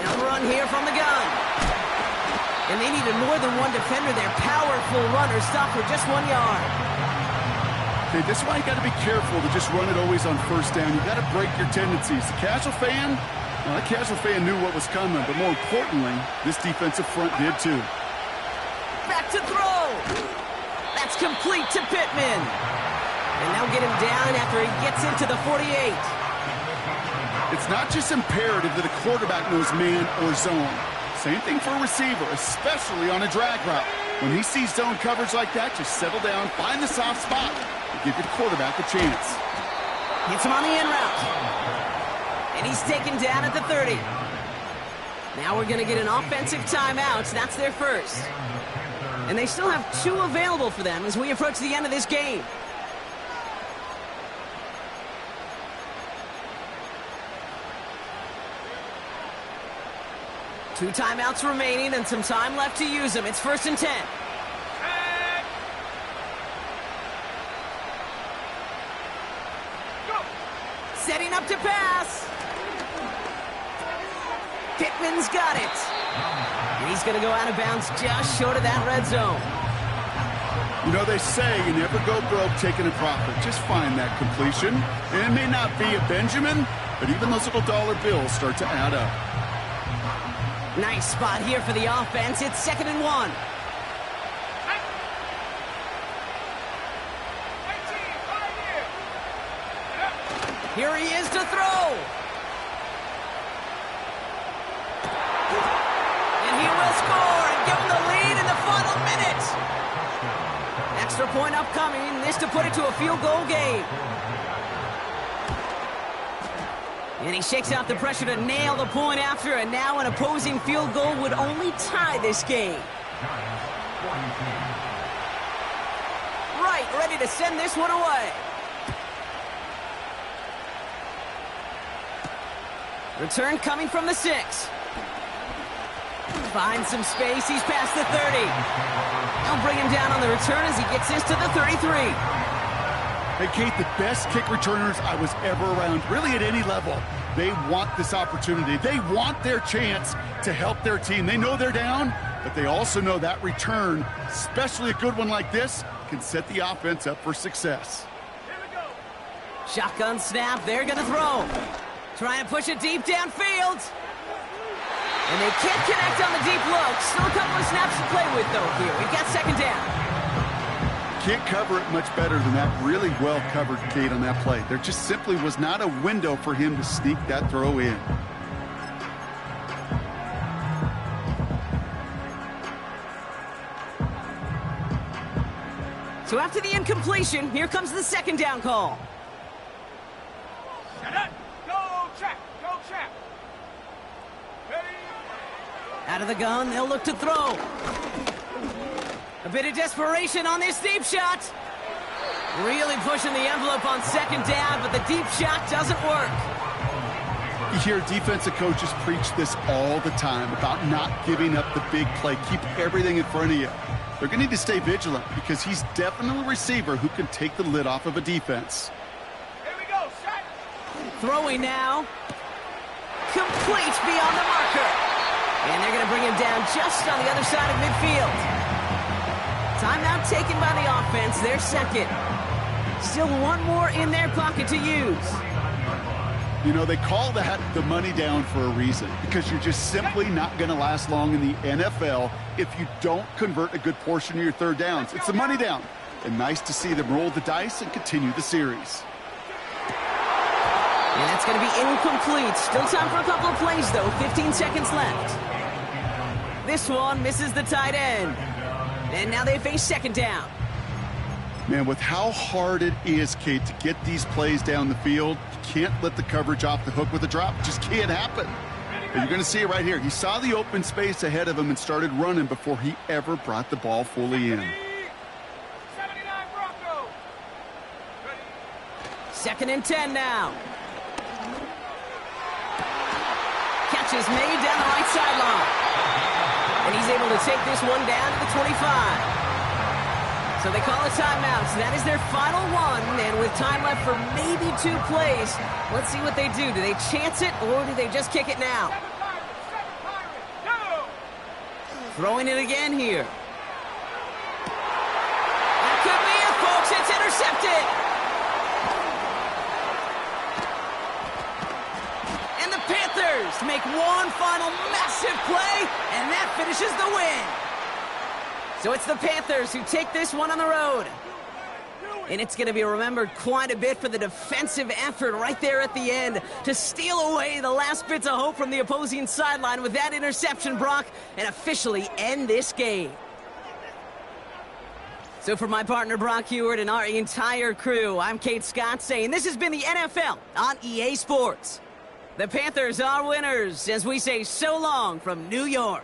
Now run here from the gun. And they needed more than one defender. Their powerful runner stopped for just 1 yard. Okay, this is why you got to be careful to just run it always on first down. You got to break your tendencies. The casual fan, well, that casual fan knew what was coming, but more importantly, this defensive front did too. Back to throw. That's complete to Pittman. And they'll get him down after he gets into the 48. It's not just imperative that a quarterback knows man or zone. Same thing for a receiver, especially on a drag route. When he sees zone coverage like that, just settle down, find the soft spot, and give your quarterback a chance. Hits him on the in route. And he's taken down at the 30. Now we're going to get an offensive timeout. That's their first. And they still have 2 available for them as we approach the end of this game. Two timeouts remaining and some time left to use them. It's first and 10. Setting up to pass. Pittman's got it. And he's going to go out of bounds just short of that red zone. You know, they say you never go broke taking a profit. Just find that completion. And it may not be a Benjamin, but even those little dollar bills start to add up. Nice spot here for the offense. It's 2nd and 1. Here he is to throw. And he will score and give him the lead in the final minute. Extra point upcoming. This to put it to a field goal game. And he shakes out the pressure to nail the point after, and now an opposing field goal would only tie this game. Right, ready to send this one away. Return coming from the 6. Finds some space, he's past the 30. They'll bring him down on the return as he gets this to the 33. Hey, Kate, the best kick returners I was ever around, really at any level, they want this opportunity. They want their chance to help their team. They know they're down, but they also know that return, especially a good one like this, can set the offense up for success. Here we go. Shotgun snap, they're going to throw. Trying to push it deep downfield. And they can't connect on the deep look. Still a couple of snaps to play with, though, here. We've got second down. Can't cover it much better than that. Really well covered, Kate, on that play. There just simply was not a window for him to sneak that throw in. So after the incompletion, here comes the second down call. Set up. Go, check. Go, check. Ready? Out of the gun, they'll look to throw. A bit of desperation on this deep shot. Really pushing the envelope on second down, but the deep shot doesn't work. You hear defensive coaches preach this all the time about not giving up the big play. Keep everything in front of you. They're going to need to stay vigilant because he's definitely a receiver who can take the lid off of a defense. Here we go. Set. Throwing now. Complete beyond the marker. And they're going to bring him down just on the other side of midfield. Timeout taken by the offense. Their second. Still one more in their pocket to use. You know, they call that the money down for a reason, because you're just simply not going to last long in the NFL if you don't convert a good portion of your third downs. It's the money down. And nice to see them roll the dice and continue the series. And that's going to be incomplete. Still time for a couple of plays, though. 15 seconds left. This one misses the tight end. And now they face second down. Man, with how hard it is, Kate, to get these plays down the field, you can't let the coverage off the hook with a drop. It just can't happen. And you're going to see it right here. He saw the open space ahead of him and started running before he ever brought the ball fully in. 79 Broncos. Ready? Second and 10 now. Catch is made down the right sideline. And he's able to take this one down to the 25. So they call a timeout. So that is their final one. And with time left for maybe 2 plays, let's see what they do. Do they chance it or do they just kick it now? Seven Pirates. Go. Throwing it again here. That could be it, folks. It's intercepted. And the Panthers make one final massive play, and that finishes the win. So it's the Panthers who take this one on the road. And it's going to be remembered quite a bit for the defensive effort right there at the end to steal away the last bits of hope from the opposing sideline with that interception, Brock, and officially end this game. So for my partner, Brock Heward, and our entire crew, I'm Kate Scott saying this has been the NFL on EA Sports. The Panthers are winners as we say so long from New York.